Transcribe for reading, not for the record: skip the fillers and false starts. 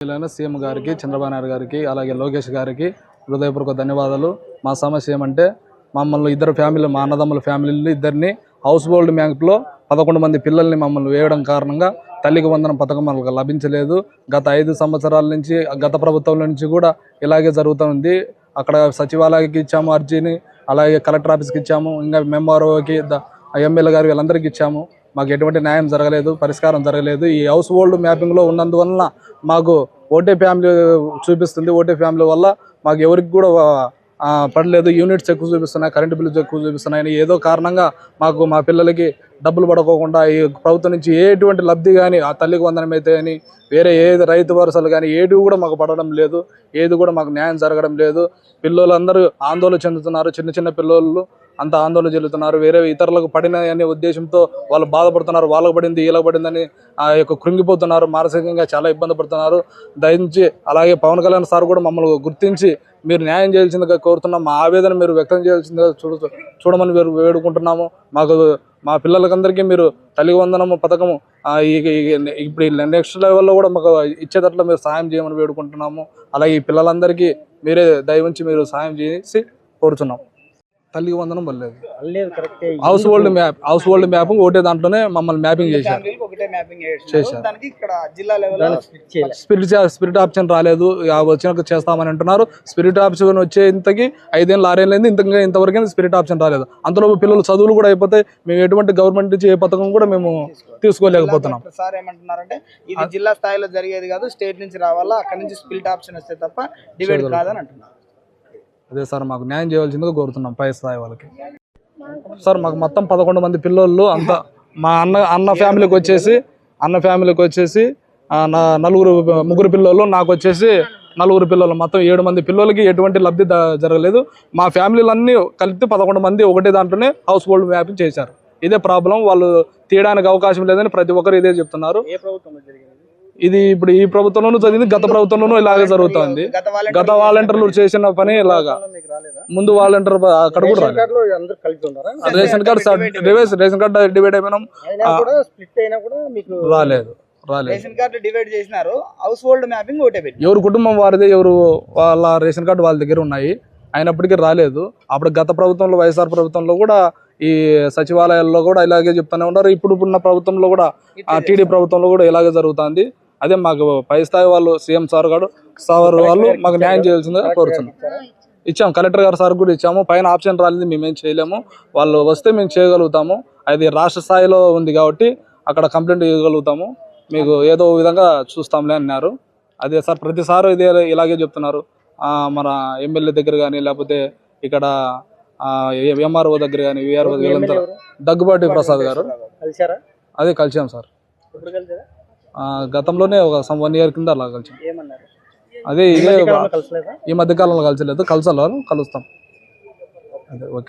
CM గారికి, చంద్రబాబు నాయుడు గారికి, అలాగే లోకేష్ గారికి హృదయపూర్వక ధన్యవాదాలు. మా సమస్య ఏమంటే మమ్మల్ని ఇద్దరు ఫ్యామిలీ, మా అన్నదమ్ముల ఫ్యామిలీని ఇద్దరిని హౌస్ హోల్డ్ బ్యాంక్లో 11 మంది పిల్లల్ని మమ్మల్ని వేయడం కారణంగా తల్లికి వందనం పథకం మనకు లభించలేదు. గత 5 సంవత్సరాల నుంచి, గత ప్రభుత్వం నుంచి కూడా ఇలాగే జరుగుతుంది. అక్కడ సచివాలయానికి ఇచ్చాము అర్జీని, అలాగే కలెక్టర్ ఆఫీస్కి ఇచ్చాము, ఇంకా ఎంఆర్ఓకి, ఎమ్మెల్యే గారు వీళ్ళందరికీ ఇచ్చాము. మాకు ఎటువంటి న్యాయం జరగలేదు, పరిష్కారం జరగలేదు. ఈ హౌస్ హోల్డ్ మ్యాపింగ్లో ఉన్నందువలన మాకు ఓటే ఫ్యామిలీ చూపిస్తుంది. ఓటే ఫ్యామిలీ వల్ల మాకు ఎవరికి కూడా పడలేదు. యూనిట్స్ ఎక్కువ చూపిస్తున్నాయి, కరెంటు బిల్లు ఎక్కువ చూపిస్తున్నాయని ఏదో కారణంగా మాకు మా పిల్లలకి డబ్బులు పడకోకుండా ఈ ప్రభుత్వం నుంచి ఎటువంటి లబ్ధి కానీ, ఆ తల్లికి వందనం అయితే అని వేరే ఏది రైతు భరోసాలు కానీ ఏది కూడా మాకు పడడం లేదు. ఏది కూడా మాకు న్యాయం జరగడం లేదు. పిల్లలందరూ ఆందోళన చెందుతున్నారు. చిన్న చిన్న పిల్లలు అంత ఆందోళన చెందుతున్నారు. వేరే ఇతరులకు పడినాయి అనే ఉద్దేశంతో వాళ్ళు బాధపడుతున్నారు. వాళ్ళకు పడింది, వీళ్ళకి పడిందని కృంగిపోతున్నారు. మానసికంగా చాలా ఇబ్బంది పడుతున్నారు. దయించి అలాగే పవన్ కళ్యాణ్ సార్ కూడా మమ్మల్ని గుర్తించి మీరు న్యాయం చేయాల్సిందిగా కోరుతున్నాం. మా ఆవేదన మీరు వ్యక్తం చేయాల్సిందిగా చూడమని మీరు వేడుకుంటున్నాము. మాకు మా పిల్లలకందరికీ మీరు తల్లి వందనము పథకము ఇప్పుడు నెక్స్ట్ లెవెల్లో కూడా మాకు ఇచ్చేటట్లు మీరు సాయం చేయమని వేడుకుంటున్నాము. అలాగే ఈ పిల్లలందరికీ మీరే దయవుంచి మీరు సాయం చేసి కోరుతున్నాం. తల్లికి వందనం వల్లేదు. హౌస్ హోల్డ్ మ్యాపింగ్ ఒకటే దాంట్లోనే మమ్మల్ని మ్యాపింగ్ చేశారు. స్పిరిట్ ఆప్షన్ రాలేదు. వచ్చినాక చేస్తామని అంటున్నారు. స్పిరిట్ ఆప్షన్ వచ్చే ఇంతకి 5 ఏళ్ళు 6 ఏళ్ళు అయింది. ఇంతవరకు స్పిరిట్ ఆప్షన్ రాలేదు. అంతలో పిల్లలు చదువులు కూడా అయిపోతాయి. మేము ఎటువంటి గవర్నమెంట్ నుంచి ఏ పథకం కూడా మేము తీసుకోలేకపోతున్నాం. సార్ ఏమంటున్నారంటే ఇది జిల్లా స్థాయిలో జరిగేది కాదు, స్టేట్ నుంచి రావాలా, అక్కడ నుంచి స్పిరిట్ ఆప్షన్ వస్తే తప్ప డివైడ్ కాదని అంటున్నారు. అదే సార్, మాకు న్యాయం చేయవలసిందిగా కోరుతున్నాం పై స్థాయి వాళ్ళకి. సార్ మాకు మొత్తం 11 మంది పిల్లలు అంతా మా అన్న ఫ్యామిలీకి వచ్చేసి ముగ్గురు పిల్లలు, నాకు వచ్చేసి 4 పిల్లలు, మొత్తం 7 మంది పిల్లలకి ఎటువంటి లబ్ధి జరగలేదు. మా ఫ్యామిలీలన్నీ కలిపి 11 మంది ఒకటే దాంట్లోనే హౌస్ హోల్డ్ మ్యాపింగ్ చేశారు. ఇదే ప్రాబ్లం. వాళ్ళు తీయడానికి అవకాశం లేదని ప్రతి ఒక్కరు ఇదే చెప్తున్నారు. ఇది ఇప్పుడు ఈ ప్రభుత్వంలోనూ జరిగింది, గత ప్రభుత్వంలోనూ ఇలాగే జరుగుతుంది. గత వాలంటీర్లు చేసిన పని ఇలాగా. ముందు వాలంటీర్ అక్కడ కూడా రేషన్ కార్డు డివైడ్ అయిపోయినాం, రాలేదు. ఎవరు కుటుంబం వారిదే, ఎవరు వాళ్ళ రేషన్ కార్డు వాళ్ళ దగ్గర ఉన్నాయి, అయినప్పటికీ రాలేదు. అప్పుడు గత ప్రభుత్వంలో, వైఎస్ఆర్ ప్రభుత్వంలో కూడా ఈ సచివాలయాల్లో కూడా ఇలాగే చెప్తూనే ఉన్నారు. ఇప్పుడు ఉన్న ప్రభుత్వంలో కూడా, టీడీ ప్రభుత్వంలో కూడా ఇలాగే జరుగుతుంది. అదే మాకు పై స్థాయి వాళ్ళు, సీఎం సార్ వాళ్ళు మాకు న్యాయం చేయాల్సిందిగా కోరుతున్నాం. ఇచ్చాము, కలెక్టర్ గారు సార్ కూడా ఇచ్చాము. పైన ఆప్షన్ రాలేదు, మేమేం చేయలేము. వాళ్ళు వస్తే మేము చేయగలుగుతాము. అది రాష్ట్ర స్థాయిలో ఉంది కాబట్టి అక్కడ కంప్లైంట్ ఇవ్వగలుగుతాము. మీకు ఏదో విధంగా చూస్తాంలే అన్నారు. అదే సార్, ప్రతిసారి ఇదే ఇలాగే చెప్తున్నారు. మన ఎమ్మెల్యే దగ్గర కానీ, లేకపోతే ఇక్కడ ఎంఆర్ఓ దగ్గర కానీ, విఆర్ఓ దగ్గర, దగ్గుబాటి ప్రసాద్ గారు అదే కలిసాం సార్. గతంలోనే ఒక 1 year కింద అలా కలిసాం. అదే ఇదే ఈ మధ్య కాలంలో కలిసలేదు. కలుస్తాం. అదే ఓకే.